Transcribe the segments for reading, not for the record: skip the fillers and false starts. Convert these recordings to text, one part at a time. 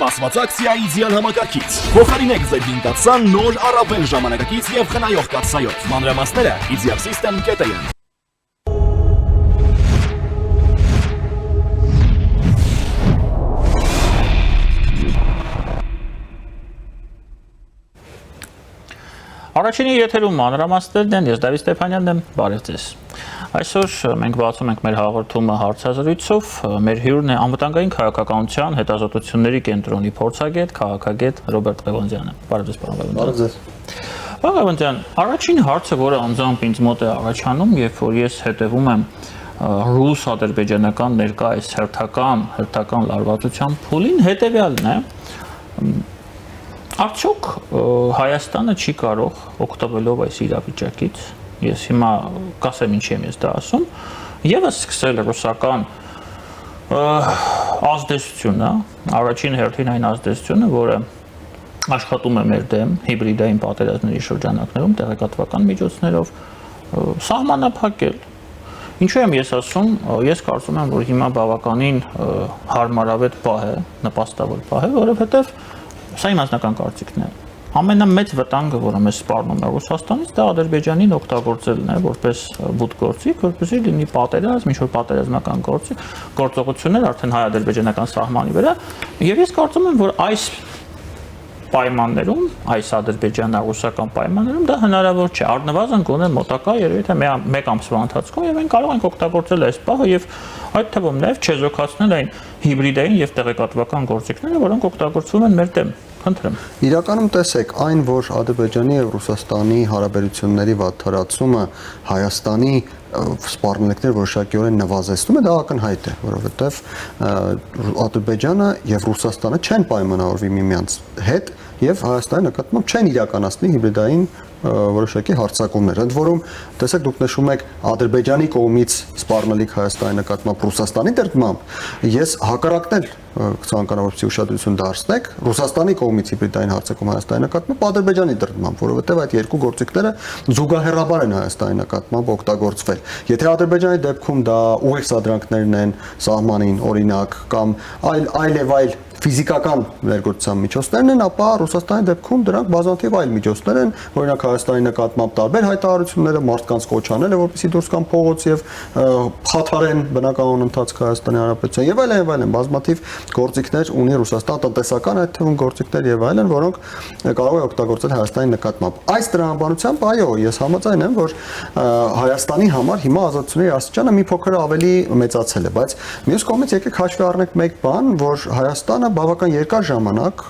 Սպասված ակցիայի իդեալ համակարգից։ Փոխարինեք ձեր 5 նոր առավել ժամանակակից եւ խնայող կաթսայով։ Մանրամասները idealsystem.am Առաջինի եթերում մանրամասներն են, ես Դավիթ Ստեփանյանն եմ, բարև ձեզ։ Այսօր մենք բացում ենք մեր հաղորդումը հարցազրույցով, մեր հյուրն է անվտանգային քաղաքականության հետազոտությունների կենտրոնի փորձագետ, քաղաքագետ Ռոբերտ Ղևոնդյանը։ Բարև ձեզ, պարոն Ղևոնդյան։ Բարև ձեզ։ Պարոն Ղևոնդյան, առաջին հարցը, որը անձամբ ինձ մոտ է առաջանում, երբ որ ես հետևում եմ ռուս-ադրբեջանական ներկայիս հերթական լարվածության փուլին, հետևյալն է. Արդյոք Հայաստանը չի կարող օգտվելով այս իրավիճակից, ես հիմա կասեմ ինչի եմ ես դա ասում, եւս սկսել ռուսական ազդեցությունը, առաջին հերթին այն ազդեցությունը, որը աշխատում է մեր դեմ հիբրիդային պատերազմների շրջանակներում տեղեկատվական միջոցներով սահմանափակել։ Ինչու եմ ես ասում, ես կարծում եմ, որ հիմա բավականին հարմարավետ պահ է, նպաստավոր պահ է, որովհետեւ սա իմ անձնական կարծիքն է։ Ամենամեծ վտանգը, որը մեզ սպառնում է Ռուսաստանից, դա Ադրբեջանին օգտագործելն է որպես բութ գործիք, որպեսզի լինի պատերազմ, ինչ-որ պատերազմական գործողություններ արդեն հայ-ադրբեջանական սահմանի վրա, եւ ես կարծում եմ, որ այս պայմաններում, այս ադրբեջանա-ռուսական պայմաններում դա հնարավոր չէ։ Առնվազն գոնե մոտակա երևի թե մեկ ամսվա ընթացքում եւ մենք կարող ենք օգտագործել այս պահը եւ այդ թվում նաեւ չեզոքացնել այն հիբրիդային եւ տեղեկատվական գործիքները, որոնք օգտագործվում են մեր դեմ։ Խնդրեմ։ Իրականում տեսեք, այն որ Ադրբեջանի եւ Ռուսաստանի հարաբերությունների վատթարացումը Հայաստանի սպառնալիքներ որոշակիորեն նվազեցնում է, դա ակնհայտ է, որովհետեւ Ադրբեջանը եւ Ռուսաստանը չեն պայմանավորվի միմյանց հետ եւ Հայաստանի նկատմամբ չեն իրականացնի հիբրիդային որոշակի հարձակումներ։ Ընդ որում, տեսեք, դուք նշում եք Ադրբեջանի կողմից սպառնալիք Հայաստանի նկատմամբ Ռուսաստանի դրդմամբ, ես հակառակն էլ ցանկանամ որպեսզի ուշադրություն դարձնեք Ռուսաստանի կողմից հիբրիդային հարձակում Հայաստանի նկատմամբ Ադրբեջանի դրդմամբ, որովհետև այդ երկու գործիքները զուգահեռաբար են Հայաստանի նկատմամբ օգտագործվել։ Եթե Ադրբեջանի դեպքում դա ուղիղ սադրանքներն են սահմանին, օրինակ, կամ այլ ֆիզիկական ներգործության միջոցներն են, ապա Ռուսաստանի դեպքում դրանք բազմաթիվ այլ միջոցներ են, օրինակ Հայաստանի նկատմամբ տարբեր հայտարարությունները, մարդկանց կոչանելը, որպեսզի դուրս գան փողոց եւ խաթարեն բնականոն ընթացքը Հայաստանի Հանրապետության եւ այլն, բազմաթիվ գործիքներ ունի Ռուսաստան, տնտեսական այդ թվում գործիքներ եւ այլն, որոնք կարող է օգտագործել Հայաստանի նկատմամբ։ Այս տրամաբանությամբ, այո, ես համաձայն եմ, որ Հայաստանի համար հիմա ազատությունների աստիճանը մի փոքր ավելի մեծացել է, բայց մյուս կողմից եկեք հաշվի առնենք մեկ բան, որ Հայաստանը բավական երկար ժամանակ,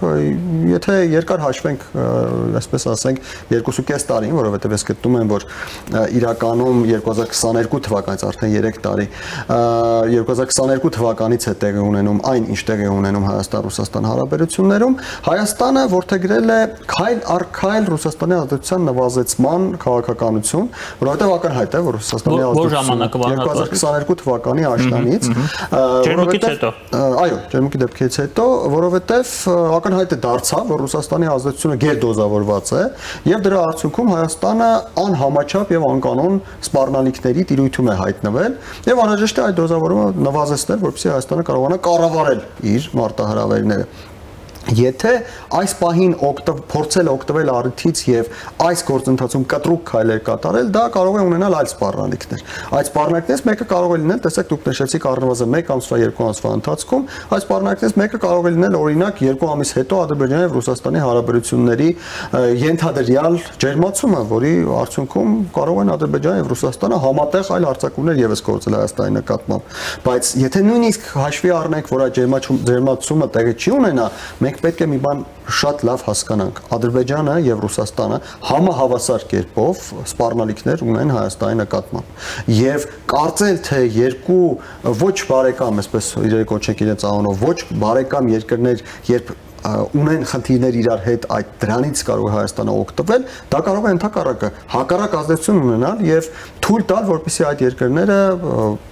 եթե երկար հաշվենք, այսպես ասենք, 2.5 տարին, որովհետև ես գտնում եմ, որ իրականում 2022 թվականից արդեն 3 տարի, 2022 թվականից է տեղի ունենում այն, ինչ տեղի ունենում Հայաստան-Ռուսաստան հարաբերություններում, Հայաստանը որդեգրել է քայլ առ քայլ Ռուսաստանի ազդեցության նվազեցման քաղաքականություն, որովհետև ակնհայտ է, որ Ռուսաստանի ազդեցությունը 2022 թվականի աշնանից, ջերմուկից հետո, այո, ջերմուկի դեպքից հետո, որովհետև ակնհայտ է դարձավ, որ Ռուսաստանի ազդեցությունը գերդոզավորված է եւ դրա արդյունքում Հայաստանը անհամաչափ եւ անկանոն սպառնալիքների տիրույթում է հայտնվել եւ անհրաժեշտ է այդ դոզավորումը նվազեցնել, որպեսզի Հայաստանը կարողանա կառավարել իր մարտահրավերները։ Եթե այս պահին փորձել օգտվել առիթից եւ այս գործընթացում կտրուկ քայլեր կատարել, դա կարող է ունենալ այլ սպառնալիքներ։ Այդ սպառնալիքներից մեկը կարող է լինել, տեսեք, դուք նշեցիք առնվազն 1 ամսվա, 2 ամսվա ընթացքում, այս սպառնալիքներից մեկը կարող է լինել օրինակ 2 ամիս հետո Ադրբեջանի եւ Ռուսաստանի հարաբերությունների ենթադրյալ ջերմացումը, որի արդյունքում կարող են Ադրբեջանը եւ Ռուսաստանը համատեղ այլ հարձակումներ եւս գործել Հայաստանի նկատմամբ։ Բայց եթե նույնիսկ հաշվի առնենք, որ այդ ջերմացումը տեղի չի ունենա, մենք պետք է մի բան շատ լավ հասկանանք։ Ադրբեջանը եւ Ռուսաստանը համահավասար կերպով սպառնալիքներ ունեն Հայաստանի նկատմամբ։ Եվ կարծել թե երկու ոչ բարեկամ, այսպես իրենք կոչենք իրենց անունով, ոչ բարեկամ երկրներ, երբ ունեն խնդիրներ իրար հետ, այդ դրանից կարող է Հայաստանը օգտվել, դա կարող է ընդհակառակը հակառակ ազդեցություն ունենալ եւ թույլ տալ, որպեսզի այդ երկրները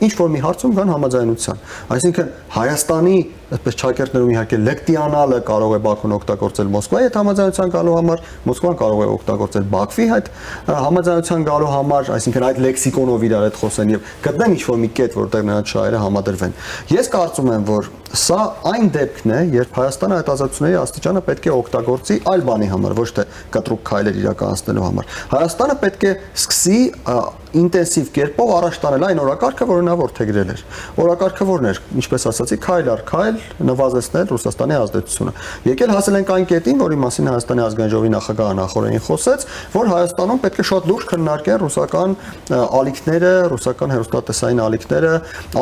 ինչ որ մի հարցում գան համաձայնության։ Այսինքն Հայաստանի այսպես ճակերտներում իհարկե լեկտիանալը կարող է Բաքուն օգտագործել Մոսկվայի հետ համաձայնության գալու համար, Մոսկվան կարող է օգտագործել Բաքվի հետ համաձայնության գալու համար, այսինքն այդ լեքսիկոնով իրար հետ խոսեն եւ գտնեն ինչ-որ մի կետ, որտեղ նրանց շահերը համադրվեն։ Ես կարծում եմ, որ սա այն դեպքն է, երբ Հայաստանը այդ ազատությունների աստիճանը պետք է օգտագործի այլ բանի համար, ոչ թե կտրուկ քայլեր իրականացնելու համար։ Հայաստանը պետք է սկսի ինտենսիվ կերպով առաջ տանել այն օրակարգը, որը նա որդեգրել էր։ Օրակարգը որն էր, ինչպես ասացի, քայլ առ քայլ նվազեցնել Ռուսաստանի ազդեցությունը։ Եկել հասել ենք այն կետին, որի մասին Հայաստանի ազգային ժողովի նախագահը նախորդին խոսեց, որ Հայաստանում պետք է շատ լուրջ քննարկեն ռուսական ալիքները, ռուսական հեռուստատեսային ալիքները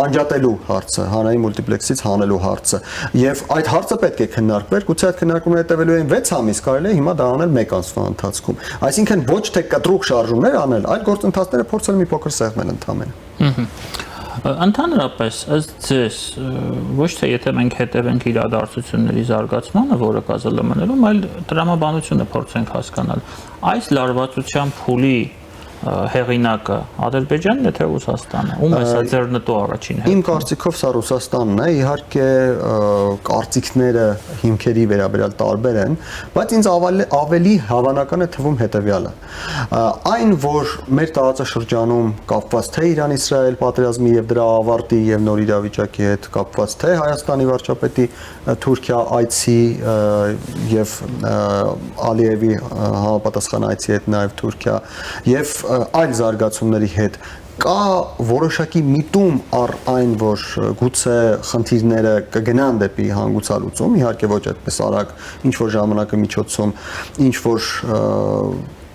անջատելու հարցը, հանրային մուլտիպլեքսից հանելու հարցը։ Եվ այդ հարցը պետք է քննարկվեր, գուցե այդ քննարկումները տևելու են 6 ամիս, կարելի է հիմա դա անել 1 ամսվա ընթացքում։ Այսինքն ոչ թե կտրուկ շարժումներ անել, այլ գործընթացները փորձել մի փոքր սեղմել ընդհանրապես։ Ընդհանրապես, ըստ ձեզ, ոչ թե եթե մենք հետևենք իրադարձությունների զարգացմանը, որը կա ԶԼՄ-ներում, այլ տրամաբանությունը փորձենք հասկանալ, այս լարվածության փուլի հեղինակը Ադրբեջանն է թե Ռուսաստանը։ Ում է սա ձեռնտու առաջին հերթին։ Իմ կարծիքով սա Ռուսաստանն է, իհարկե կարծիքները հիմքերի վերաբերյալ տարբեր են, բայց ինձ ավելի հավանական է թվում հետևյալը։ Այն, որ մեր տարածաշրջանում կապված թե Իրան-Իսրայել պատերազմի եւ դրա ավարտի եւ նոր իրավիճակի հետ կապված, թե Հայաստանի վարչապետի Թուրքիա այցի եւ Ալիևի համապատասխան այցի հետ նաեւ Թուրքիա եւ այլ զարգացումների հետ կա որոշակի միտում առ այն, որ գուցե խնդիրները կգնան դեպի հանգուցալուծում, իհարկե ոչ այդպես արագ, ինչ որ ժամանակի միջոցում, ինչ որ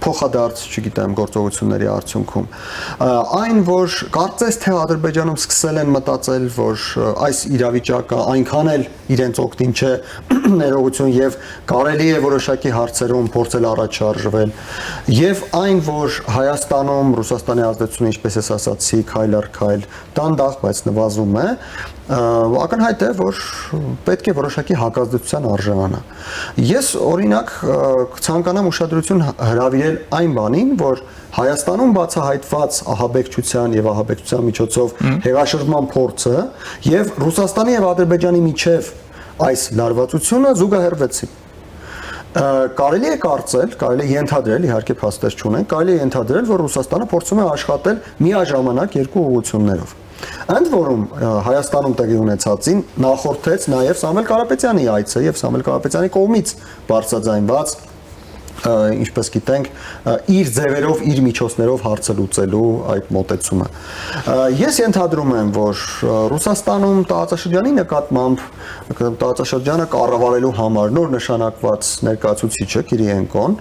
փոխադարձ, չգիտեմ, գործողությունների արդյունքում։ Այն, որ կարծես թե Ադրբեջանում սկսել են մտածել, որ այս իրավիճակը այնքան էլ իրենց օգտին չէ ներողություն եւ կարելի է որոշակի հարցերում փորձել առաջարժվել, եւ այն, որ Հայաստանում Ռուսաստանի ազդեցությունը, ինչպես ես ասացի, քայլ առ քայլ դանդաղ, բայց նվազում է, ակնհայտ է, որ պետք է որոշակի հակազդեցության արժանանա։ Ես օրինակ ցանկանամ ուշադրություն հրավիրել այն բանին, որ Հայաստանում բացահայտված ահաբեկչության եւ ահաբեկչության միջոցով հեղաշրջման փորձը եւ Ռուսաստանի եւ Ադրբեջանի միջև այս լարվածությունը զուգահեռվեցին։ Կարելի է կարծել, կարելի է ենթադրել, իհարկե փաստեր չունեն, կարելի է ենթադրել, որ Ռուսաստանը փորձում է աշխատել միաժամանակ երկու ուղղություններով։ Ընդ որում Հայաստանում տեղի ունեցածին նախորդեց նաև Սամվել Կարապետյանի այցը եւ Սամվել Կարապետյանի կողմից բարձրաձայնված, ինչպես գիտենք, իր ձևերով, իր միջոցներով հարցը լուծելու այդ մոտեցումը։ Ես ենթադրում եմ, որ Ռուսաստանում տարածաշրջանի նկատմամբ տարածաշրջանը կառավարելու համար նոր նշանակված ներկայացուցիչը Կիրիենկոն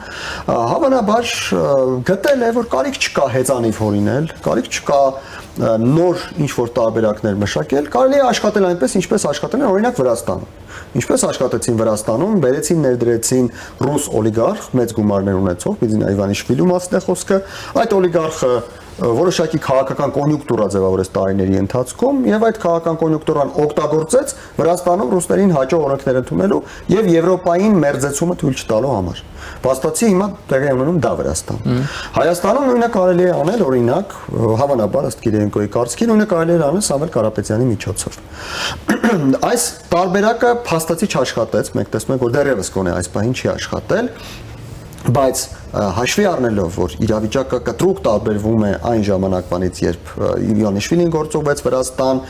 հավանաբար գտել է, որ կարիք չկա հեծանիվ հորինել, կարիք չկա նոր ինչ-որ տարբերակներ մշակել, կարելի է աշխատել այնպես, ինչպես աշխատել են օրինակ Վրաստանում։ Ինչպես աշխատեցին Վրաստանում, բերեցին ներդրեցին ռուս օլիգարխ, մեծ գումարներ ունեցող, Բիձինա Իվանիշվիլու մասն է խոսքը, այդ օլիգարխը որոշակի քաղաքական կոնյունկտուրա ձևավորեց տարիների ընթացքում եւ այդ քաղաքական կոնյունկտուրան օգտագործեց Վրաստանում ռուսներին հաջող օրենքներ ընդունելու եւ Եվրոպային մերձեցումը թույլ չտալու համար։ Փաստացի հիմա տեղի ունենում դա Վրաստանում։ Հայաստանում նույնը կարելի է անել, օրինակ, հավանաբար ըստ Կիրիենկոյի կարծիքի նույնը կարելի է անել Սամվել Կարապետյանի միջոցով։ Այս տարբերակը փաստացի չաշխատեց, մենք տեսնում ենք, որ դեռևս գոնե այս պահին չի աշխատել, բայց հաշվի առնելով, որ իրավիճակը կտրուկ տարբերվում է այն ժամանակվանից, երբ Իվանիշվիլին գործողվեց Վրաստան,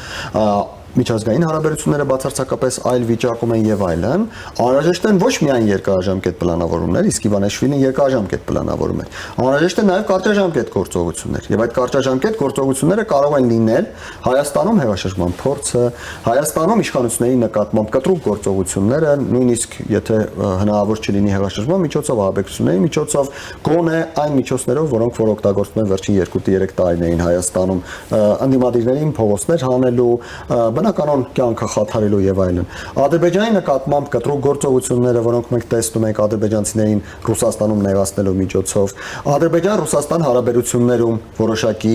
միջազգային հարաբերությունները բացարձակապես այլ վիճակում են եւ այլն, անհրաժեշտ են ոչ միայն երկարաժամկետ պլանավորումներ, իսկ Իվանիշվիլին երկարաժամկետ պլանավորում էր։ Անհրաժեշտ է նաեւ կարճաժամկետ գործողություններ, եւ այդ կարճաժամկետ գործողությունները կարող են լինել Հայաստանում հեղաշրջման փորձը, Հայաստանում իշխանությունների նկատմամբ կտրուկ գործողությունները, նույնիսկ եթե հնարավոր չլինի հեղաշրջման միջոցով, ահաբեկչությունների միջոցով, գոնե այն միջոցներով, որոնք որ օգտագործվում են վերջին 2-3 տարիներին Հայաստանում, ընդդիմադիրներին փողոցներ հանելու, բնականon կյանքը խաթարելու եւ այլն։ Ադրբեջանի նկատմամբ կտրուկ գործողությունները, որոնք մենք տեսնում ենք ադրբեջանցիներին Ռուսաստանում նեղացնելու միջոցով, Ադրբեջան-Ռուսաստան հարաբերություններում որոշակի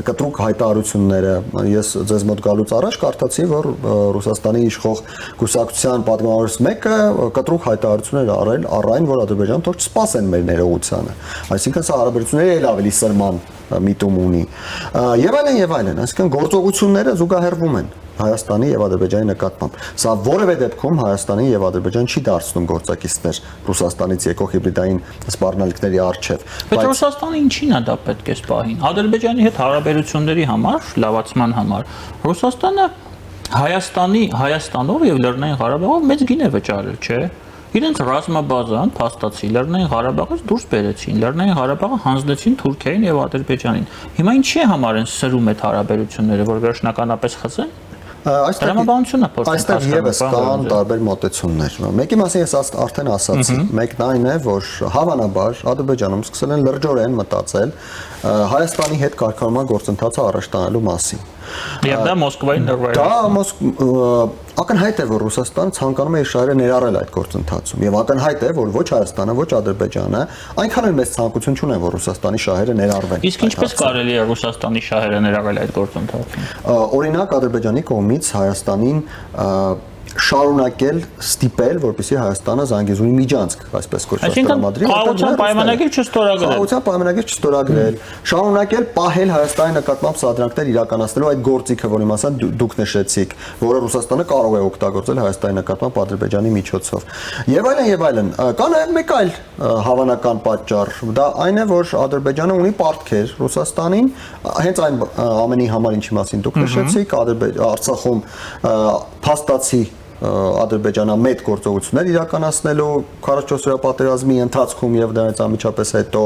կտրուկ հայտարարությունները, ես ձեզ մոտ գալուց առաջ կարդացի, որ Ռուսաստանի իշխող կուսակցության պատգամավորներից մեկը կտրուկ հայտարարություններ արել առ այն, որ Ադրբեջանը թող չսպասեն մեր ներողությանը։ Այսինքն սա հարաբերությունների էլ ավելի սրման միտում ունի։ Եվ այլն, այսինքն գործողությունները զուգահեռվում են։ Հայաստանի եւ Ադրբեջանի նկատմամբ։ Սա որևէ դեպքում Հայաստանի եւ Ադրբեջան չի դարձնում գործակիցներ Ռուսաստանից եկող հիբրիդային սպառնալիքների առջև։ Բայց Ռուսաստանը ինչին է դա պետք է սպահին։ Ադրբեջանի հետ հարաբերությունների համար, լավացման համար Ռուսաստանը Հայաստանով եւ Լեռնային Ղարաբաղով մեծ գին է վճարել, չէ՞։ Իրենց ռազմաբազան փաստացի Լեռնային Ղարաբաղից դուրս բերեցին, Լեռնային Ղարաբաղը հանձնեցին Թուրքիային եւ Ադրբեջանին։ Հիմա ինչի համար են սրում այդ հարաբերությունները, որ վերջնականապես խզեն։ Այստեղ եւս կան տարբեր մոտեցումներ։ Մեկի մասին ես արդեն ասացի, մեկն այն է, որ հավանաբար Ադրբեջանում սկսել են լրջորեն մտածել Հայաստանի հետ կարգավորման գործընթացը առաջ տանելու մասին։ Եվ դա Մոսկվայի ներվայրացնում։ Դա ակնհայտ է, որ Ռուսաստանը ցանկանում է իր շահերը ներառել այդ գործընթացում, եւ ակնհայտ է, որ ոչ Հայաստանը, ոչ Ադրբեջանը այնքան էլ մեծ ցանկություն չունեն, որ Ռուսաստանի շահերը ներառվեն։ Իսկ ինչպես կարելի է Ռուսաստանի շահերը ներառել այդ գործընթացում։ Օրինակ Ադրբեջանի կողմից Հայաստանին շարունակել ստիպել, որպեսզի Հայաստանը Զանգեզուրի միջանցք, այսպես կոչված տրամադրի, խաղաղության պայմանագիր չստորագրել։ Խաղաղության պայմանագիր չստորագրել, շարունակել պահել Հայաստանի նկատմամբ սադրանքներ իրականացնելու այդ գործիքը, որի մասին դուք նշեցիք, որը Ռուսաստանը կարող է օգտագործել Հայաստանի նկատմամբ Ադրբեջանի միջոցով։ Եվ այլն։ Կա նաև մեկ այլ հավանական պատճառ, դա այն է, որ Ադրբեջանը ունի պարտքեր Ռուսաստանին, հենց այն ամենի համար, ինչի մասին դուք նշեցիք, Արցախում փաստացի ադրբեջանամետ գործողություններ իրականացնելու 44-օրյա պատերազմի ընթացքում եւ դրանից անմիջապես հետո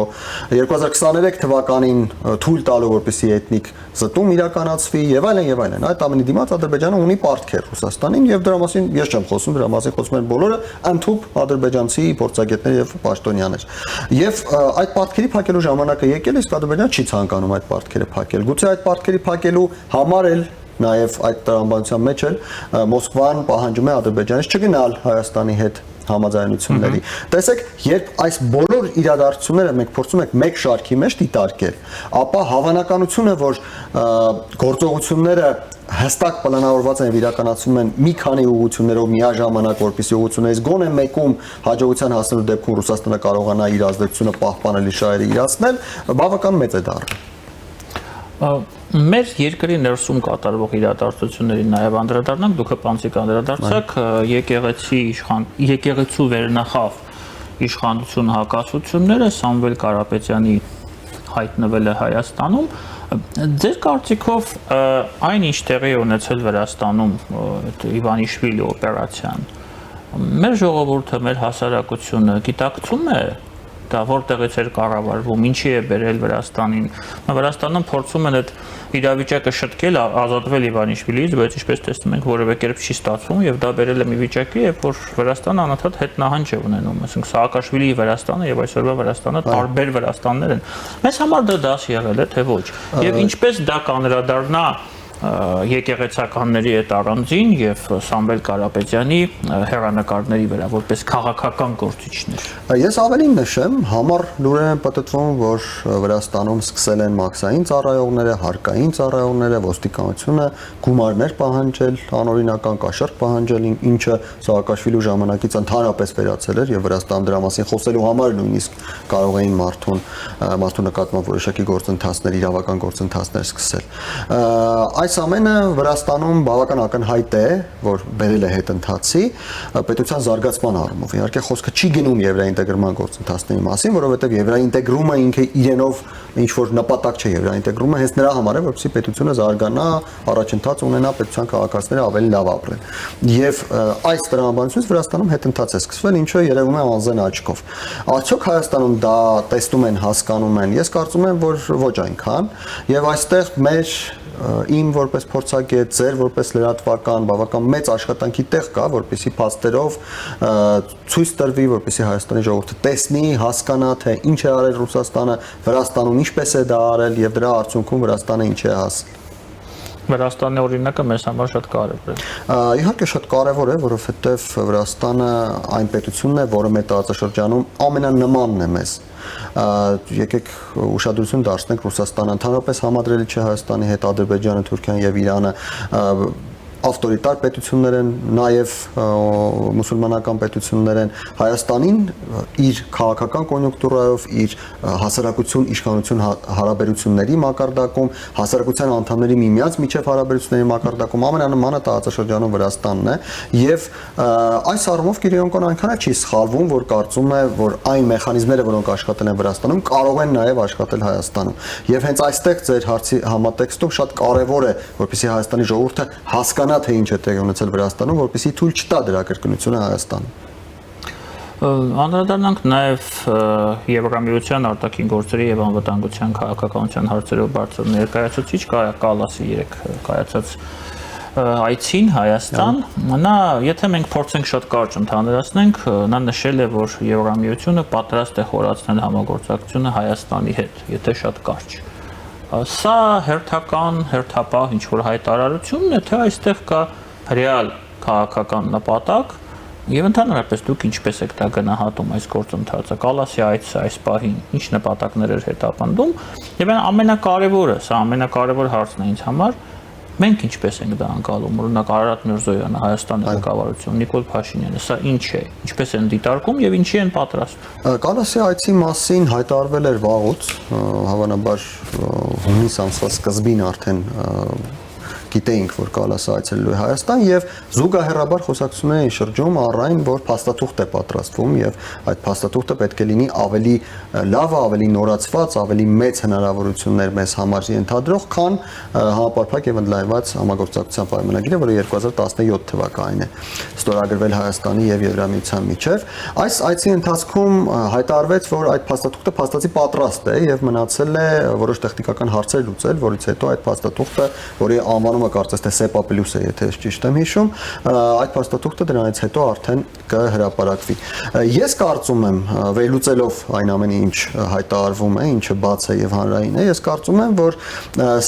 2023 թվականին թույլ տալու որպեսզի էթնիկ զտում իրականացվի եւ այլն։ Այդ ամենի դիմաց Ադրբեջանը ունի պարտքեր Ռուսաստանին եւ դրա մասին ես չեմ խոսում, դրա մասին խոսում են բոլորը ընդհանուր ադրբեջանցի փորձագետներ եւ պաշտոնյաներ։ Եվ այդ պարտքերի փակելու ժամանակը եկել է, իսկ Ադրբեջանը չի ցանկանում այդ պարտքերը փակել։ Գուցե այդ պարտքերի փակելու համար էլ նաև այդ տրամաբանության մեջ էլ Մոսկվան պահանջում է Ադրբեջանից չգնալ Հայաստանի հետ համաձայնությունների։ Տեսեք, երբ այս բոլոր իրադարձությունները մենք փորձում ենք մեկ շարքի մեջ դիտարկել, ապա հավանականությունը, որ գործողությունները հստակ պլանավորված են եւ իրականացվում են մի քանի ուղղություններով միաժամանակ, որպեսզի ուղղություններից գոնե մեկում հաջողության հասնելու դեպքում Ռուսաստանը կարողանա իր ազդեցությունը պահպանել, իր շահերը իրացնել, բավական մեծ է դառնում։ Մեր երկրի ներսում կատարվող իրադարձություններին նաև անդրադառնանք, դուք հպանցիկ անդրադարձաք եկեղեցու վերնախավ իշխանություն հակասությունները Սամվել Կարապետյանի հայտնվելը Հայաստանում, ձեր կարծիքով այն ինչ տեղի ունեցել Վրաստանում Իվանիշվիլի օպերացիան, մեր ժողովուրդը, մեր հասարակությունը գիտակցում է դա որտեղից էր կառավարվում, ինչի է բերել Վրաստանին։ Վրաստանում փորձում են այդ իրավիճակը շտկել, ազատվել Իվանիշվիլիից, բայց ինչպես տեսնում ենք, որևէ կերպ չի ստացվում եւ դա բերել է մի վիճակի, երբ որ Վրաստանը անընդհատ հետնահանջ է ունենում, ասենք Սաակաշվիլիի Վրաստանը եւ այսօրվա Վրաստանը տարբեր Վրաստաններ են։ Մեզ համար դա դաս եղել է, թե ոչ։ Եվ ինչպես դա կանդրադառնա եկեղեցականների հետ առանձին եւ Սամվել Կարապետյանի հերանեկարների վրա որպես քաղաքական գործիչներ։ Ես ավելին նշեմ, համառ լուրեր են պատտվում, որ Վրաստանում սկսել են մաքսային ծառայողները, հարկային ծառայողները, ոստիկանությունը գումարներ պահանջել, անօրինական կաշառք պահանջել, ինչը Սաակաշվիլու ժամանակից ընդհանրապես վերացել էր եւ Վրաստան դրա մասին խոսելու համար նույնիսկ կարող էին մարդու նկատմամբ որոշակի գործընթացներ, իրավական գործընթացներ սկսել։ Այս ամենը Վրաստանում բավական ակնհայտ է, որ բերել է հետընթացի պետության զարգացման առումով։ Իհարկե խոսքը չի գնում եվրոինտեգրման գործընթացների մասին, որովհետև եվրոինտեգրումը ինքը իրենով ինչ որ նպատակ չէ, եվրոինտեգրումը հենց նրա համար է, որպեսզի պետությունը զարգանա, առաջընթաց ունենա, պետության քաղաքացիները ավելի լավ ապրեն։ Եվ այս տրամաբանությունից Վրաստանում հետընթաց է սկսվել, ինչը երևում է անզեն աչքով։ Արդյոք Հայաստանում դա տեսնում են, հասկանում են։ Ես կարծում եմ, որ ոչ այնքան, եւ այստեղ մեր իմ որպես փորձագետ, ձեր որպես լրատվական բավական մեծ աշխատանքի տեղ կա, որպեսզի փաստերով ցույց տրվի, որպեսզի Հայաստանի ժողովուրդը տեսնի, հասկանա, թե ինչ է արել Ռուսաստանը, Վրաստանում ինչպես է դա արել եւ դրա արդյունքում Վրաստանը ինչ է հասել։ Վրաստանի օրինակը մեզ համար շատ կարևոր է։ Իհարկե շատ կարևոր է, որովհետեւ Վրաստանը այն պետությունն է, որը մեր տարածաշրջանում ամենանմանն է մեզ։ Եկեք ուշադրություն դարձնենք Ռուսաստանը ընդհանրապես համադրելի չէ Հայաստանի հետ, Ադրբեջանը, Թուրքիան եւ Իրանը ավտորիտար պետություններ են, նաև մուսուլմանական պետություններ են, Հայաստանին իր քաղաքական կոնյունկտուրայով, իր հասարակություն իշխանություն հարաբերությունների մակարդակում, հասարակության անդամների միմյանց միջև հարաբերությունների մակարդակում ամենանմանը տարածաշրջանում Վրաստանն է, եւ այս առումով Կիրիոնկոն այնքան չի սխալվում, որ կարծում է, որ այն մեխանիզմները, որոնք աշխատել են Վրաստանում, կարող են նաև աշխատել Հայաստանում։ Եվ հենց այստեղ ձեր հարցի համատեքստում շատ կարևոր է, որպեսզի Հայաստանի ժողովուրդը հասկանա, թե ինչ է տեղի ունեցել Վրաստանում, որպեսզի թույլ չտա դրա կրկնությունը Հայաստանում։ Անդրադառնանք նաև Եվրամիության արտաքին գործերի եւ անվտանգության քաղաքականության հարցերով բարձր ներկայացուցիչ Կայա Կալասի երեք կայացած այցին Հայաստան, նա, եթե մենք փորձենք շատ կարճ ընդհանրացնենք, նա նշել է, որ Եվրամիությունը պատրաստ է խորացնել համագործակցությունը Հայաստանի հետ, եթե շատ կարճ։ Սա հերթապահ ինչ-որ հայտարարությունն է, թե այստեղ կա ռեալ քաղաքական նպատակ եւ ընդհանրապես դուք ինչպես եք դա գնահատում այս գործընթացը, Կալասի այս պահին ինչ նպատակներ էր հետապնդում եւ ամենակարևորը, սա ամենակարևոր հարցն է ինձ համար, մենք ինչպես ենք դա անցալում, օրինակ Արարատ Միրզոյանը, Հայաստանի ղեկավարությունը, Նիկոլ Փաշինյանը, սա ինչ է, ինչպես են դիտարկում եւ ինչի են պատրաստ։ Կալասի այցի մասին հայտարարվել էր վաղուց, հավանաբար հունիս ամսվա սկզբին արդեն գիտեինք, որ Կալասը այցելելու է Հայաստան եւ զուգահեռաբար խոսակցություններ են շրջում առայն, որ փաստաթուղթ է պատրաստվում եւ այդ փաստաթուղթը պետք է լինի ավելի լավ, ավելի նորացված, ավելի մեծ հնարավորություններ մեզ համար ենթադրող, քան համապարփակ եւ ընդլայնված համագործակցության պայմանագիրը, որը 2017 թվականին է ստորագրվել Հայաստանի եւ Եվրամիության միջեւ։ Այս այցի ընթացքում հայտարարվեց, որ այդ փաստաթուղթը փաստացի պատրաստ է եւ մնացել է որոշ տեխնիկական հարցեր լուծել, որից հետո այդ փաստաթուղթը, որի անվանումը կարծես թե SEPA+ է, եթե ճիշտ եմ հիշում, այդ փաստաթուղթը դրանից հետո արդեն կհրապարակվի։ Ես կարծում եմ, վերլուծելով այն ամենը, ինչ հայտարարվում է, ինչը բաց է եւ հանրային է, ես կարծում եմ, որ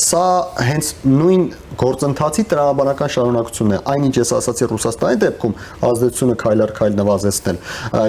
սա հենց նույն գործընթացի տրամաբանական շարունակությունն է, այնինչ ես ասացի Ռուսաստանի դեպքում ազդեցությունը քայլ առ քայլ նվազեցնել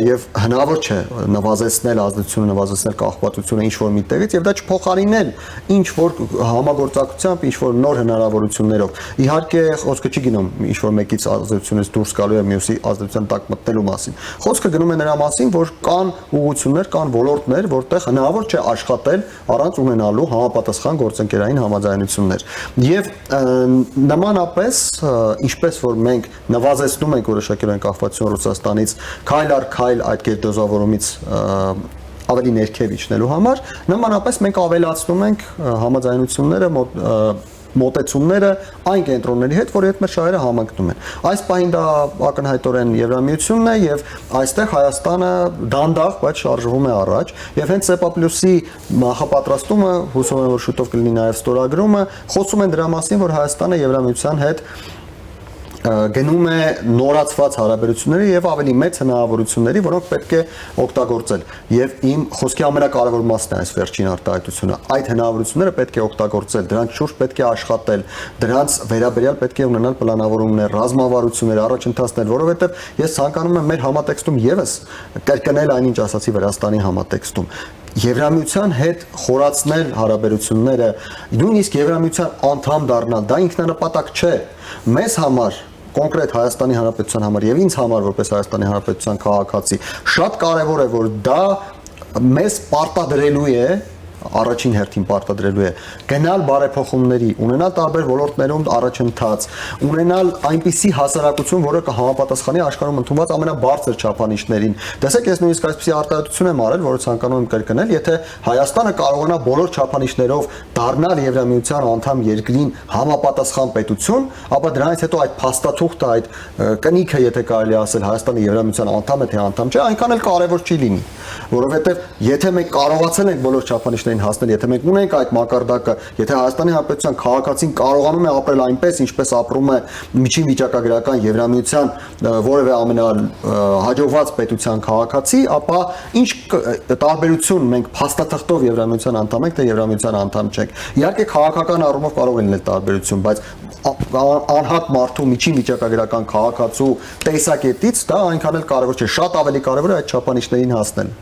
եւ հնարավոր չէ նվազեցնել ազդեցությունը, նվազեցնել կախվածությունը ինչ որ միտեղից եւ դա չփոխարինել ինչ որ համագործակցությամբ, ինչ որ նոր հնարավորություններով։ Իհարկե խոսքը չի գնում ինչ որ մեկից ազդեցությունից դուրս գալու եւ մյուսի ազդեցության տակ մտնելու մասին։ Խոսքը գնում է նրա մասին, որ կան ուղղություններ, կան ոլորտներ, որտեղ հնարավոր չէ աշխատել առանց ունենալու համապատասխան գործընկերային համաձայնություններ։ Եվ նմանապես, ինչպես որ մենք նվազեցնում ենք որոշակի կախվածություն Ռուսաստանից, քայլ առ քայլ այդ գերդոզավորումից ավելի ներքև իջնելու համար, նմանապես մենք ավելացնում ենք համաձայնությունները, մոտեցումները այն կենտրոնների հետ, որի հետ մեր շահերը համընկնում են։ Այս պահին դա ակնհայտորեն Եվրամիությունն է եւ այստեղ Հայաստանը դանդաղ, բայց շարժվում է առաջ եւ հենց SEPA+-ի նախապատրաստումը, հուսով եմ որ շուտով կլինի նաեւ ստորագրումը, խոսում են դրա մասին, որ Հայաստանը Եվրամիության հետ գնում է նորացված հարաբերությունների եւ ավելի մեծ հնարավորությունների, որոնք պետք է օգտագործել։ Եվ իմ խոսքի ամենակարևոր մասն է այս վերջին արտահայտությունը։ Այդ հնարավորությունները պետք է օգտագործել, դրանց շուրջ պետք է աշխատել, դրանց վերաբերյալ պետք է ունենալ պլանավորումներ, ռազմավարություններ, առաջընթացներ, որովհետեւ ես ցանկանում եմ մեր համատեքստում եւս կրկնել այնինչ ասացի Վրաստանի համատեքստում։ Եվրամիության հետ խորացնել հարաբերությունները, նույնիսկ Եվրամիության անդամ դառնալ, դա ինքնանպատակ չէ։ Մեզ համար կոնկրետ Հայաստանի Հանրապետության համար եւ ինձ համար որպես Հայաստանի Հանրապետության քաղաքացի շատ կարեւոր է, որ դա մեզ պարտադրելու է առաջին հերթին պարտադրելու է գնալ բարեփոխումների, ունենալ տարբեր ոլորտներում առաջընթաց, ունենալ այնպիսի հասարակություն, որը կհամապատասխանի աշխարհում ընդունված ամենաբարձր չափանիշներին։ Տեսեք, ես նույնիսկ այսպիսի արտահայտություն եմ արել, որը ցանկանում եմ կրկնել, եթե Հայաստանը կարողանա բոլոր չափանիշներով դառնալ Եվրամիության անդամ երկրին համապատասխան պետություն, ապա դրանից հետո այդ փաստաթուղթը, այդ կնիքը, եթե կարելի ասել, Հայաստանը Եվրամիության անդամ է թե անդամ չէ, այնքան էլ կարևոր չի լինի, որովհետև եթե մենք կարողացել ենք բոլոր չափանիշներին հասնել, եթե մենք ունենք այդ մակարդակը, եթե Հայաստանի Հանրապետության քաղաքացին կարողանում է ապրել այնպես, ինչպես ապրում է միջին վիճակագրական Եվրամիության որևէ ամենահաջողված պետության քաղաքացի, ապա ինչ տարբերություն մենք փաստաթղթով Եվրամիության անդամ ենք, թե Եվրամիության անդամ չենք։ Իհարկե քաղաքական առումով կարող է լինել տարբերություն, բայց անհատ մարդու միջին վիճակագրական քաղաքացու տեսակետից դա այնքան էլ կարևոր չէ, շատ ավելի կարևոր է այդ չափանիշներին հասնել։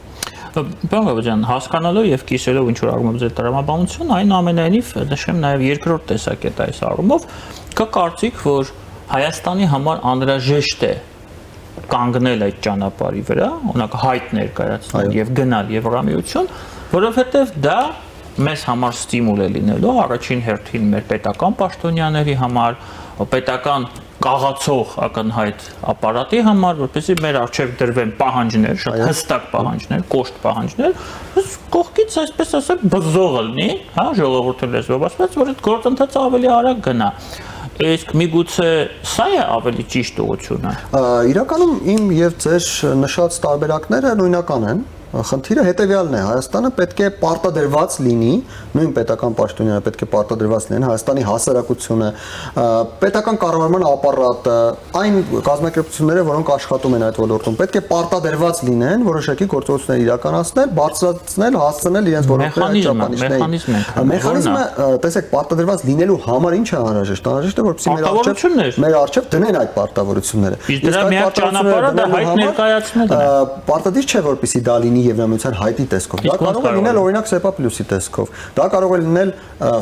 Պարոն Բաբաջան, հասկանալով եւ կիսելով ինչ որ առումով ձեր տրամաբանություն, այնուամենայնիվ նշեմ նաեւ երկրորդ տեսակետ այս առումով, կա կարծիք, որ Հայաստանի համար անհրաժեշտ է կանգնել այդ ճանապարհի վրա, օրինակ հայտ ներկայացնել եւ գնալ Եվրամիություն, որովհետեւ դա մեզ համար ստիմուլ է լինելու առաջին հերթին մեր պետական պաշտոնյաների համար, պետական կաղացող ակնհայտ ապարատի համար, որպեսզի մեր առջև դրվեն պահանջներ, շատ հստակ պահանջներ, կոշտ պահանջներ, կողքից այսպես ասած բզողը լինի, հա, ժողովրդի լեզվով ասած, որ այդ գործընթացը ավելի արագ գնա։ Իսկ միգուցե սա է ավելի ճիշտ ուղղությունը։ Իրականում իմ եւ ձեր նշած տարբերակները նույնական են։ Խնդիրը հետեւյալն է, Հայաստանը պետք է պարտադրված լինի, նույն պետական պաշտոնյանը պետք է պարտադրված լինեն, Հայաստանի հասարակությունը, պետական կառավարման ապարատը, այն կազմակերպությունները, որոնք աշխատում են այդ ոլորտում, պետք է պարտադրված լինեն որոշակի գործողություններ իրականացնել, բարձրացնել, հասցնել իրենց ոլորտների չափանիշներին։ Մեխանիզմը, տեսեք, պարտադրված լինելու համար ինչ է անհրաժեշտ։ Անհրաժեշտ է, որպեսզի մեր առջև դնեն այդ պարտավորությունները։ Իսկ դրա միակ ճանապարհը դա հայտ ներկայացնելն է։ Պարտադիր չէ, որպեսզի դա լինի Եվրամիության հայտի տեսքով։ Դա կարող է լինել օրինակ SEPA Plus-ի տեսքով։ Դա կարող է լինել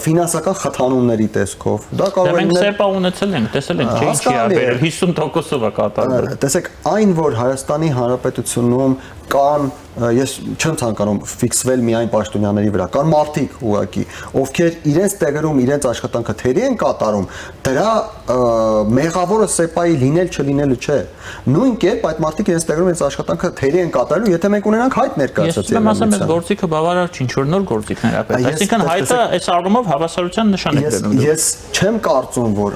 ֆինանսական խթանումների տեսքով։ Դա կարող է լինել SEPA ունեցել ենք, տեսել ենք, չէ՞ ինչի աբերել 50%-ով է կատարվել։ Տեսեք, այն որ Հայաստանի Հանրապետությունում կան, ես չեմ ցանկանում ֆիքսվել միայն պաշտոնյաների վրա, կան մարդիկ ուղակի, ովքեր իրենց տեղերում իրենց աշխատանքը թերի են կատարում, դրա մեղավորը SEPA-ի լինել չլինելը չէ։ Նույն կերպ այդ մարդիկ իրենց տեղերում իրենց աշխատանքը թերի են կատարելու, եթե մենք ունենանք հայտ ներկայացած եմ ասում, այդ գործիքը բավարար չի, ինչ որ նոր գործիքներ է պետք։ Այսինքն հայտը այս առումով հավասարության նշան է դնում։ Ես չեմ կարծում, որ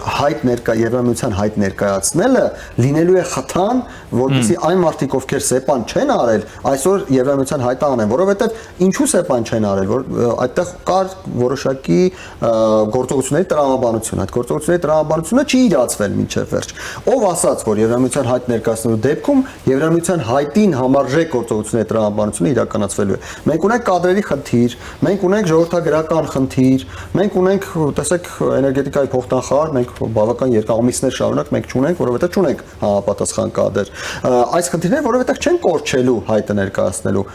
Եվրամիության հայտ ներկայացնելը լինելու է խթան, որպեսզի այն մարդիկ, ովքեր SEPA-ն չեն արել, այսօր Եվրամիության հայտը անեն, որովհետև ինչու SEPA-ն չեն արել, որ այդտեղ կար որոշակի գործողությունների տրամաբանություն, այդ գործողությունների տրամաբանությունը չի իրացվել մինչև վերջ։ Ով ասաց, որ Եվրամիության հայտ ներկայացնելու դեպքում Եվրամիության հայտին համարժեք գործողությունների տրամաբանությունը իրականացվելու է։ Մենք ունենք կադրերի խնդիր, մենք ունենք ժողովրդագրական խնդիր, մենք ունենք, տեսեք, էներգետիկայի փոխտնախարար, մենք բավական երկար ամիսներ շարունակ մենք չունենք, որովհետև չունենք համապատասխան կադր։ Այս խնդիրները որովհետև չեն կորչելու հայտը ներկայացնելու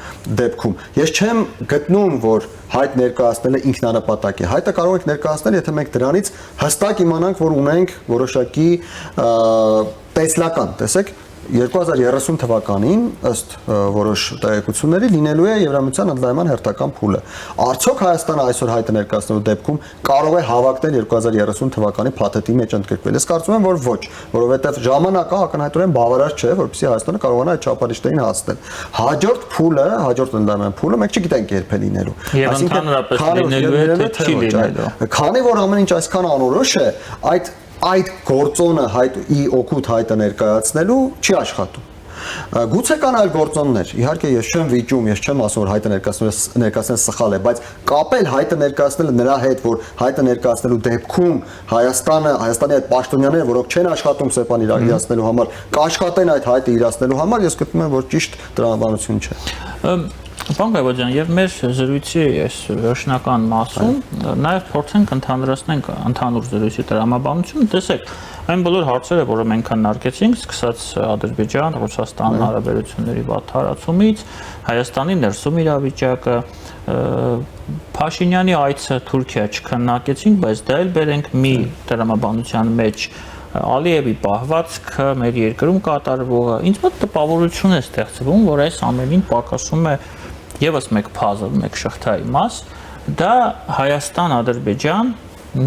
դեպքում։ Ես չեմ գտնում, որ հայտ ներկայացնելը ինքնանպատակ է։ Հայտը կարող ենք ներկայացնել, եթե մենք դրանից հստակ իմանանք, որ ունենք որոշակի տեսլական, տեսեք, 2030 թվականին ըստ որոշ տեղեկությունների լինելու է Եվրամիության ընդլայնման հերթական փուլը։ Արդյոք Հայաստանը այսօր հայտը ներկայացնելու դեպքում կարող է հավակնել 2030 թվականի փաթեթի մեջ ընդգրկվել։ Ես կարծում եմ, որ ոչ, որովհետև ժամանակը ակնհայտորեն բավարար չէ, որպեսզի Հայաստանը կարողանա այդ չափանիշներին հասնել։ Հաջորդ փուլը, հաջորդ ընդլայնման փուլը մենք չգիտենք երբ է լինելու։ Այսինքն լինելու է թե չի լինելու։ Քանի որ ամեն ինչ այսքան անորոշ է, այդ գործոնը հայտի օգուտ հայտը ներկայացնելու չի աշխատում։ Գուցե կան այլ գործոններ, իհարկե ես չեմ վիճում, ես չեմ ասում, որ հայտը ներկայացնել սխալ է, բայց կապել հայտը ներկայացնելը նրա հետ, որ հայտը ներկայացնելու դեպքում Հայաստանի այդ պաշտոնյաները, որոնք չեն աշխատում SEPA-ն իրականացնելու համար, կաշխատեն այդ հայտը իրացնելու համար, ես գտնում եմ, որ ճիշտ տրամաբանություն չէ։ Պարոն Գայբաջյան, եւ մեր զրույցի այս վերջնական մասում նաեւ փորձենք ընդհանրացնենք ընդհանուր զրույցի տրամաբանությունը, տեսեք, այն բոլոր հարցերը, որը մենք քննարկեցինք, սկսած Ադրբեջան, Ռուսաստան հարաբերությունների վատթարացումից, Հայաստանի ներսում իրավիճակը, Փաշինյանի այցը Թուրքիա չքննարկեցինք, բայց դա էլ բերենք մի տրամաբանության մեջ Ալիևի պահվածքը, մեր երկրում կատարվողը, ինձ մոտ տպավորություն է ստեղծվում, որ այս ամենին պակասում է եւս մեկ puzzle, մեկ շղթայի մաս, դա Հայաստան-Ադրբեջան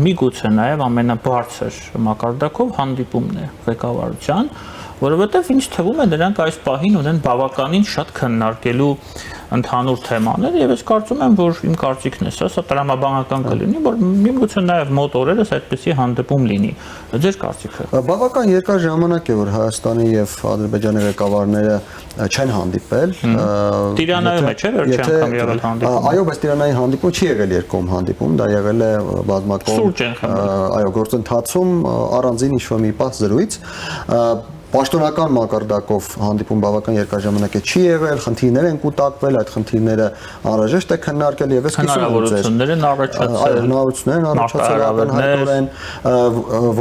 միգուցե նաեւ ամենաբարձր մակարդակով հանդիպումն է ղեկավարության, որովհետեւ ինձ թվում է նրանք այս պահին ունեն բավականին շատ քննարկելու ընդհանուր թեմաներ եւ ես կարծում եմ, որ իմ կարծիքն է, սա տրամաբանական կլինի, որ միգուցե նաեւ մոտ օրերս այդպիսի հանդիպում լինի։ Ձեր կարծիքը։ Բավական երկար ժամանակ է, որ Հայաստանի եւ Ադրբեջանի ղեկավարները չեն հանդիպել։ Տիրանայում է, չէ՞, վերջի անգամ եղել հանդիպում։ Այո, բայց Տիրանայի հանդիպում չի եղել երկկողմ հանդիպում, դա եղել է բազմակողմ, այո, գործընթացում առանձին ինչ-որ մի պահ զրույց։ Պաշտոնական մակարդակով հանդիպում բավական երկար ժամանակ է չի եղել, խնդիրներ են կուտակվել, այդ խնդիրները անհրաժեշտ է քննարկել եւ ես հնարավորություններ են առաջացել, հնարավորություններ են առաջացել ակնհայտորեն,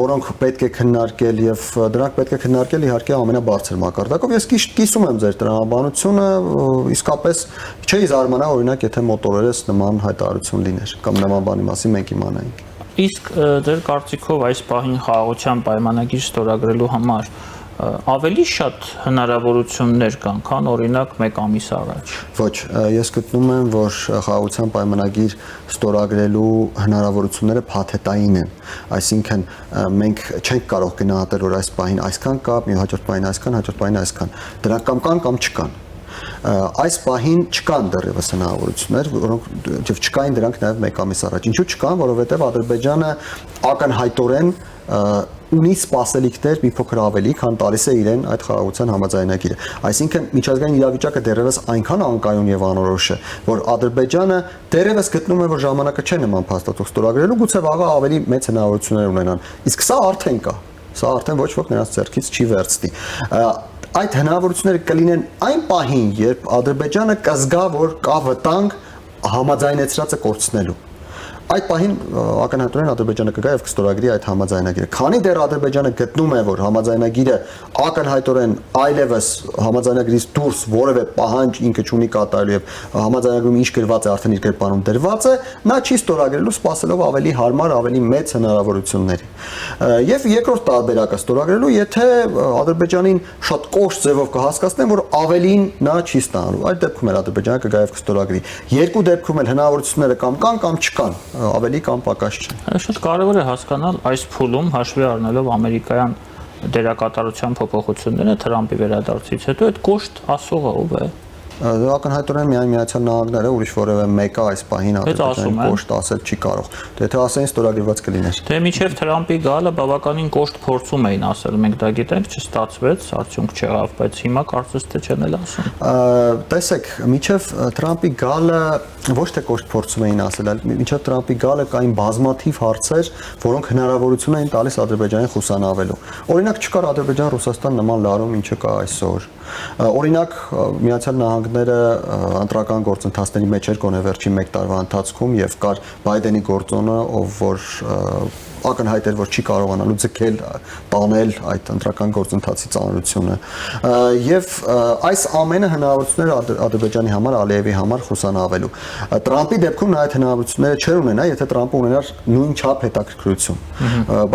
որոնք պետք է քննարկել եւ դրանք պետք է քննարկել իհարկե ամենաբարձր մակարդակով։ Ես կիսում եմ ձեր տրամաբանությունը, իսկապես չէի զարմանա օրինակ եթե մոտ օրերս նման հայտարարություն լիներ կամ նման բանի մասին մենք իմանայինք։ Իսկ ձեր կարծիքով այս պահին խաղաղության պայմանագիր ստորագրելու համար ավելի շատ հնարավորություններ կան, քան օրինակ 1 ամիս առաջ։ Ոչ, ես գտնում եմ, որ խաղաղության պայմանագիր ստորագրելու հնարավորությունները փաթեթային են։ Այսինքն մենք չենք կարող գնահատել, որ այս պահին այսքան կա, մի հաջորդ պահին այսքան, հաջորդ պահին այսքան։ Դրանք կամ չկան։ Այս պահին չկան դեռևս հնարավորություններ, որոնք չկային դրանք նաև 1 ամիս առաջ։ Ինչու չկան, որովհետև Ադրբեջանը ակնհայտորեն ունի սպասելիքներ մի փոքր ավելի, քան տալիս է իրեն այդ խաղաղության համաձայնագիրը։ Այսինքն միջազգային իրավիճակը դեռևս այնքան անկայուն եւ անորոշ է, որ Ադրբեջանը դեռևս գտնում է, որ ժամանակը չէ նման փաստաթուղթ ստորագրելու, գուցե վաղը ավելի մեծ հնարավորություններ ունենան։ Իսկ սա արդեն կա։ Սա արդեն ոչ ոք նրանց ձեռքից չի վերցնի։ Այդ հնարավորությունները կլինեն այն պահին, երբ Ադրբեջանը կզգա, որ կա վտանգ համաձայնեցրածը կորցնելու։ Այդ պահին ակնհայտորեն Ադրբեջանը կգա եւ կստորագրի այդ համաձայնագիրը։ Քանի դեռ Ադրբեջանը գտնում է, որ համաձայնագիրը ակնհայտորեն այլևս համաձայնագրից դուրս որևէ պահանջ ինքը չունի կատարելու եւ համաձայնագրում ինչ գրված է արդեն իր գրպանում դրված է, նա չի ստորագրելու, սпасելով ավելի հարմար, ավելի մեծ հնարավորությունների։ Եվ երկրորդ տարբերակը ստորագրելու, եթե Ադրբեջանին շատ կոշտ ձևով կհասկացնեն, որ ավելին նա չի ստանալու։ Այդ դեպքում էլ Ադրբեջանը կգա եւ կստորագրի։ Երկու դեպքում էլ հնարավորությունները կամ կան կամ չկան, ավելի կամ պակաս չէ։ Շատ կարևոր է հասկանալ այս փուլում հաշվի առնելով ամերիկյան դերակատարության փոփոխությունները Թրամփի վերադարձից հետո այդ կոշտ ասողը ով է։ Ակնհայտորեն միայն Միացյալ Նահանգները, ուրիշ որևէ մեկը այս պահին Ադրբեջանի կոշտ ասել չի կարող։ Եթե ասեն ստորագրված կլիներ։ Դե միջև Թրամփի գալը բավականին կոշտ փորձում էին ասել, մենք դա գիտենք, չստացվեց, արդյունք չեղավ, բայց հիմա կարծես թե չեն էլ ասում։ Տեսեք, միջև Թրամփի գալը ոչ թե կոշտ փորձում էին ասել, այլ միջև Թրամփի գալը կային բազմաթիվ հարցեր, որոնք հնարավորություն էին տալիս Ադրբեջանին խուսանավելու։ Օրինակ չկար Ադրբեջան-Ռուսաստան նման լարում, ինչը կա այսօր։ Օրինակ Միացյալ Նահանգները ընտրական գործընթացների մեջ էր գոնե վերջին 1 տարվա ընթացքում եւ կար Բայդենի գործոնը, ով որ ակնհայտ էր, որ չի կարողանալու ձգել, տանել այդ ընտրական գործընթացի ծանրությունը։ Եվ այս ամենը հնարավորություններ Ադրբեջանի համար, Ալիևի համար խուսանավելու։ Տրամփի դեպքում նա այդ հնարավորությունները չէր ունենա, եթե Տրամփը ունենար նույն չափ հետաքրքրություն։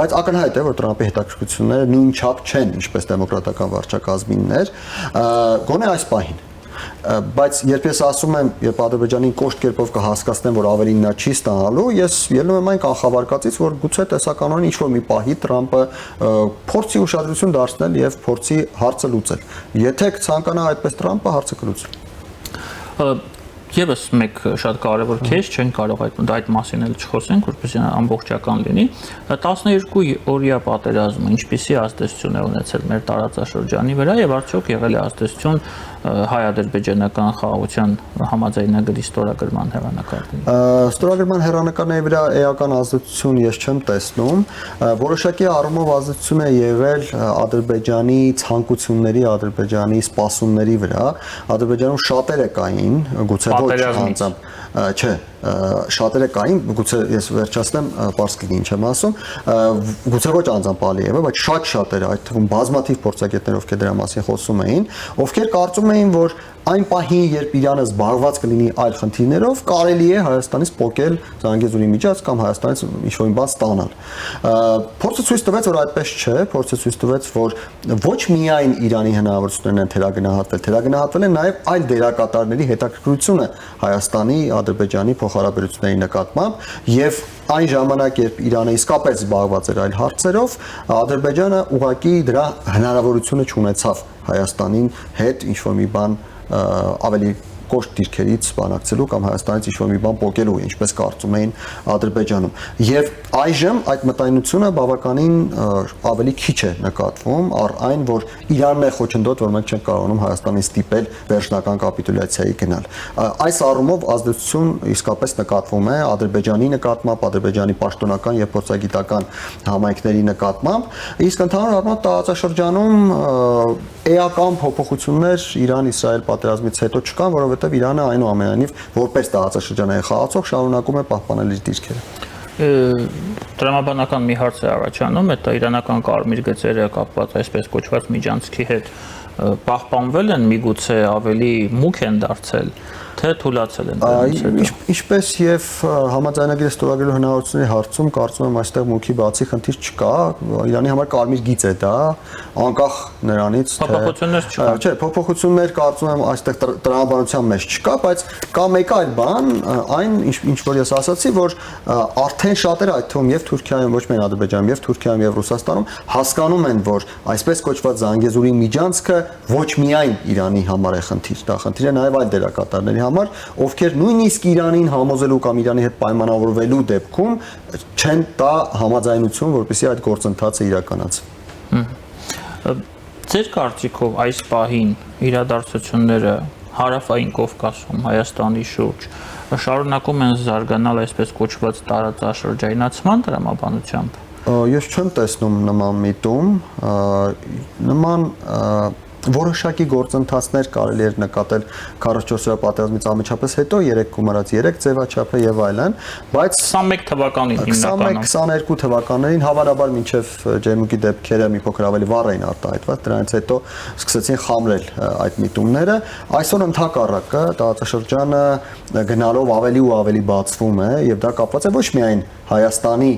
Բայց ակնհայտ է, որ Տրամփի հետաքրքրությունները նույն չափ չեն, ինչպես դեմոկրատական վարչակազմիններ, գոնե այս պահին։ Բայց երբ ես ասում եմ, երբ Ադրբեջանին կոշտ կերպով կհասկացնեմ, որ ավելին նա չի ստանալու, ես ելնում եմ այն կանխավարկածից, որ գուցե տեսականորեն ինչ-որ մի պահի Տրամփը փորձի ուշադրություն դարձնել եւ փորձի հարցը լուծել։ Եթե ցանկանա այդպես Տրամփը, հարցը կլուծի։ Եվս մեկ շատ կարևոր քեյս, չեն կարող այդ մասին էլ չխոսենք, որպեսզի ամբողջական լինի։ 12 օրյա պատերազմը ինչպիսի ազդեցություն է ունեցել մեր տարածաշրջանի վրա եւ արդյոք եղել է ազդեցություն հայ-ադրբեջանական խաղաղության համաձայնագրի ստորագրման հեռանկարների։ Ստորագրման հեռանկարների վրա էական ազդեցություն ես չեմ տեսնում, որոշակի առումով ազդեցություն է եղել Ադրբեջանի ցանկությունների, Ադրբեջանի սպասումների վրա։ Ադրբեջանում շատերը կային, գուցե ոչ անձամբ, չէ, շատերը կային, գուցե ես վերջացնեմ, պարզ կլինի ինչ եմ ասում, գուցե ոչ անձամբ Ալիևը, բայց շատերը, այդ թվում բազմաթիվ փորձագետներ, ովքեր դրա մասին խոսում էին, ովքեր կարծում էին, որ այն պահին, երբ Իրանը զբաղված կլինի այլ խնդիրներով, կարելի է Հայաստանից փոկել Զանգեզուրի միջանց կամ Հայաստանից ինչ-որ մի բան ստանալ։ Փորձը ցույց տվեց, որ այդպես չէ, փորձը ցույց տվեց, որ ոչ միայն Իրանի հնարավորություններն են թերագնահատվել են նաև այլ դերակատարների հետաքրքրությունը Հայաստանի, Ադրբեջանի փոխհարաբերությունների նկատմամբ եւ այն ժամանակ, երբ Իրանը իսկապես զբաղված էր այլ հարցերով, Ադրբեջանը ուղղակի դրա հնարավորությունը չունեցավ Հայաստանին հետ ինչ-որ մի բան ավելի կոշտ դիրքերից բանակցելու կամ Հայաստանից ինչ-որ մի բան փոկելու, ինչպես կարծում էին Ադրբեջանում։ Եվ այժմ այդ մտայնությունը բավականին ավելի քիչ է նկատվում, առ այն, որ Իրանն է խոչընդոտ, որ մենք չենք կարողանում Հայաստանին ստիպել վերջնական կապիտուլյացիայի գնալ։ Այս առումով ազդեցություն իսկապես նկատվում է Ադրբեջանի նկատմամբ, Ադրբեջանի պաշտոնական եւ փորձագիտական համայնքների նկատմամբ, իսկ ընդհանուր առմամբ տարածաշրջանում էական փոփոխություններ Իրան-Իսրայել պատերազմից հետո չկան, որովհետև Իրանը այնուամենայնիվ որպես տարածաշրջանային խաղացող շարունակում է պահպանել իր դիրքերը։ Տրամաբանական մի հարց է առաջանում, այդ իրանական կարմիր գծերը կապված այսպես կոչված միջանցքի հետ պահպանվել են, միգուցե ավելի մուգ են դարձել թե թույլատրել են դրանից հետո։ Ինչպես եւ համաձայնագիրը ստորագրելու հնարավորությունների հարցում կարծում եմ այստեղ մուքի բացի խնդիր չկա, Իրանի համար կարմիր գիծ է դա, անկախ նրանից փոփոխություններ չկան։ Չէ, փոփոխություններ կարծում եմ այստեղ տրամաբանության մեջ չկա, բայց կա մեկ այլ բան, այն ինչ որ ես ասացի, որ արդեն շատերը այդ թվում եւ Թուրքիայում, ոչ միայն Ադրբեջանում, եւ Թուրքիայում եւ Ռուսաստանում հասկանում են, որ այսպես կոչված Զանգեզուրի միջանցքը ոչ միայն Իրանի համար է խնդիր, դա խնդիր է նաեւ այլ դերակատարների համար, ովքեր նույնիսկ Իրանին համոզելու կամ Իրանի հետ պայմանավորվելու դեպքում չեն տա համաձայնություն, որպեսզի այդ գործընթացը իրականացվի։ Ձեր կարծիքով այս պահին իրադարձությունները հարավային Կովկասում, Հայաստանի շուրջ շարունակում են զարգանալ այսպես կոչված տարածաշրջանացման տրամաբանությամբ։ Ես չեմ տեսնում նման միտում, նման որոշակի գործընթացներ կարելի էր նկատել 44-րդ պատերազմից անմիջապես հետո 3 գումարած 3 ձևաչափը եւ այլն, բայց 21 թվականին հիմնականում 21-22 թվականներին հավանաբար մինչև ջերմուկի դեպքերը մի փոքր ավելի վառ էին արտահայտված, դրանից հետո սկսեցին խամրել այդ միտումները։ Այսօր ընդհակառակը տարածաշրջանը գնալով ավելի ու ավելի բացվում է եւ դա կապված է ոչ միայն Հայաստանի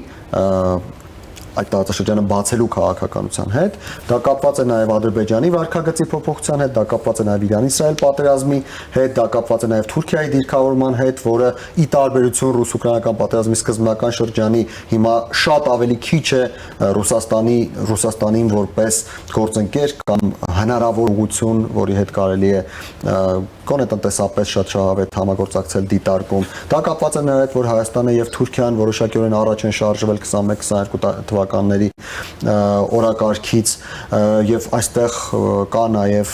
այդ տարածաշրջանը բացելու քաղաքականության հետ, դա կապված է նաև Ադրբեջանի վարքագծի փոփոխության հետ, դա կապված է նաև Իրան-Իսրայել պատերազմի հետ, դա կապված է նաև Թուրքիայի դիրքավորման հետ, որը ի տարբերություն ռուս-ուկրաինական պատերազմի սկզբնական շրջանի հիմա շատ ավելի քիչ է Ռուսաստանին որպես գործընկեր կամ հնարավոր ուղղություն, որի հետ կարելի է կոնե տնտեսապես շատ շահավետ համագործակցել դիտարկում։ Դա կապված է նաև հետ, որ Հայաստանը եւ Թուրքիան որոշակիորեն առաջ են շարժվել 21-22 թվականների օրակարգից եւ այստեղ կա նաև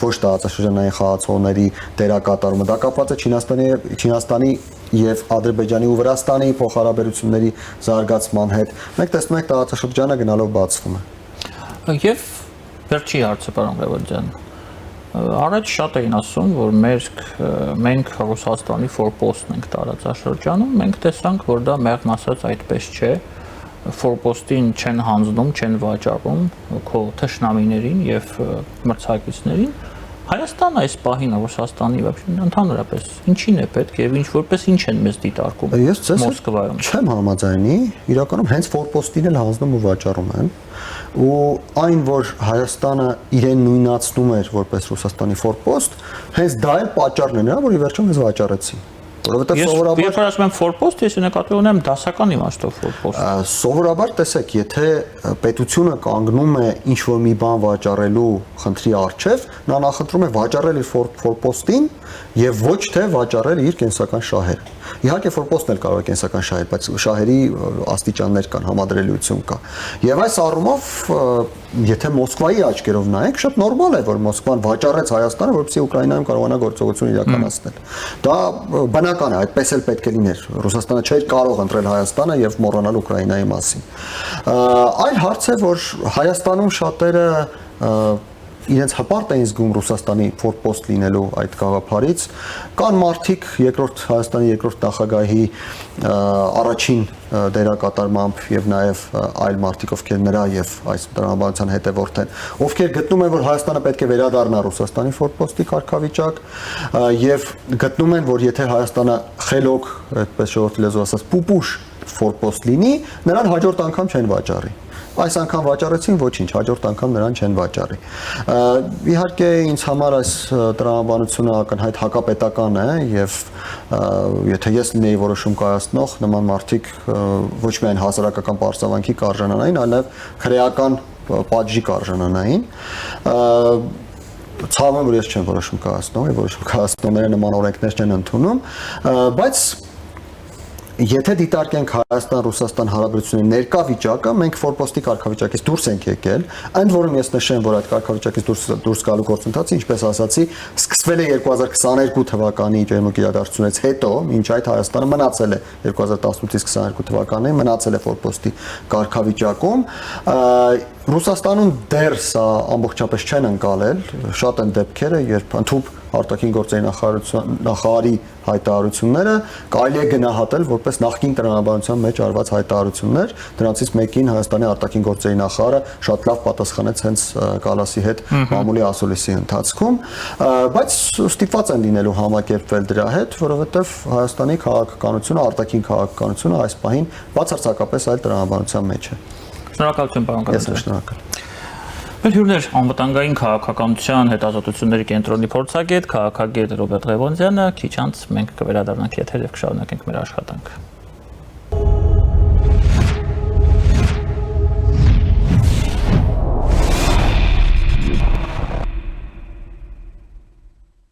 ոչ տարածաշրջանային խաղացողների դերակատարումը։ Դա կապված է Չինաստանի եւ Ադրբեջանի ու Վրաստանի փոխհարաբերությունների զարգացման հետ։ Մենք տեսնում ենք տարածաշրջանը գնալով բացվում է։ Եվ վերջի հարցը, պարոն Ղևոնդյան, առաջ շատ էին ասում, որ մենք Ռուսաստանի ֆորպոստն ենք տարածաշրջանում, մենք տեսանք, որ դա մեղմ ասած այդպես չէ, ֆորպոստին չեն հանձնում, չեն վաճառում քո թշնամիներին եւ մրցակիցներին։ Հայաստանը այս պահին Ռուսաստանի ընդհանրապես ինչին է պետք եւ որպես ինչ են մեզ դիտարկում Մոսկվայում։ Չեմ համաձայնի, իրականում հենց ֆորպոստին էլ հանձնում ու վաճառում են։ Ու այն, որ Հայաստանը իրեն նույնացնում էր որպես Ռուսաստանի ֆորպոստ, հենց դա էլ պատճառն է նրա, որ ի վերջո մեզ վաճառեցին։ Որովհետև սովորաբար Երբ ասում եմ ֆորպոստ, ես նկատի ունեմ դասական իմաստով ֆորպոստ։ Սովորաբար տեսեք, եթե պետությունը կանգնում է ինչ-որ մի բան վաճառելու խնդրի առջև, նա նախընտրում է վաճառել իր ֆորպոստին եւ ոչ թե վաճառել իր կենսական շահերը։ Իհարկե ֆորպոստն էլ կարող է կենսական շահեր, բայց շահերի աստիճաններ կան, համադրելիություն կա։ Եվ այս առումով, եթե Մոսկվայի աչքերով նայենք, շատ նորմալ է, որ Մոսկվան վաճառեց Հայաստանը, որպեսզի Ուկրաինայում կարողանա գործողություն իրականացնել։ Դա բնական է, այդպես էլ պետք է լիներ։ Ռուսաստանը չէր կարող ընտրել Հայաստանը եւ մոռանալ Ուկրաինայի մասին։ Այլ հարց է, որ Հայաստանում շատերը իրենց հպարտ էին զգում Ռուսաստանի ֆորպոստ լինելու այդ գաղափարից, կան մարդիկ Հայաստանի երկրորդ նախագահի առաջին դերակատարմամբ եւ նաեւ այլ մարդիկ, ովքեր նրա եւ այս տրամաբանության հետևորդ են, ովքեր գտնում են, որ Հայաստանը պետք է վերադառնա Ռուսաստանի ֆորպոստի կարգավիճակ եւ գտնում են, որ եթե Հայաստանը խելոք, այդպես ժողովրդի լեզվով ասած, պուպուշ ֆորպոստ լինի, նրան հաջորդ անգամ չեն վաճառի։ Այս անգամ վաճառեցին, ոչինչ, հաջորդ անգամ նրան չեն վաճառի։ Իհարկե ինձ համար այս տրամաբանությունը ակնհայտ հակապետական է եւ եթե ես լինեի որոշում կայացնող, նման մարդիկ ոչ միայն հասարակական պարծավանքի կարժանանային, այլև քրեական պատժի կարժանանային։ Ցավում եմ, որ ես չեմ որոշում կայացնող, եւ որոշում կայացնողները նման օրենքներ չեն ընդունում, բայց եթե դիտարկենք Հայաստան-Ռուսաստան հարաբերությունների ներկա վիճակը, մենք ֆորպոստի կարգավիճակից դուրս ենք եկել, ընդ որում ես նշեմ, որ այդ կարգավիճակից դուրս գալու գործընթացը, ինչպես ասացի, սկսվել է 2022 թվականի ջերմուկի իրադարձությունից հետո, մինչ այդ Հայաստանը մնացել է 2018-ից 22 թվականներին մնացել է ֆորպոստի կարգավիճակում, Ռուսաստանում դեռ սա ամբողջապես չեն ընկալել, շատ են դեպքերը, երբ ընդհանուր արտաքին գործերի նախարարի հայտարարությունները կարելի է գնահատել որպես նախկին տրամաբանության մեջ արված հայտարարություններ, դրանցից մեկին Հայաստանի արտաքին գործերի նախարարը շատ լավ պատասխանեց հենց Կալասի հետ մամուլի ասուլիսի ընթացքում, բայց ստիպված են լինելու համակերպվել դրա հետ, որովհետև Հայաստանի քաղաքականությունը, արտաքին քաղաքականությունը այս պահին բացարձակապես այլ տրամաբանության մեջ է։ Շնորհակալություն, պարոն Կալասյան։ Շնորհակալ։ Մեր հյուրներ անվտանգային քաղաքականության հետազոտությունների կենտրոնի փորձագետ, քաղաքագետ Ռոբերտ Ղևոնդյանը, քիչ անց մենք կվերադառնանք եթեր եւ կշարունակենք մեր աշխատանքը։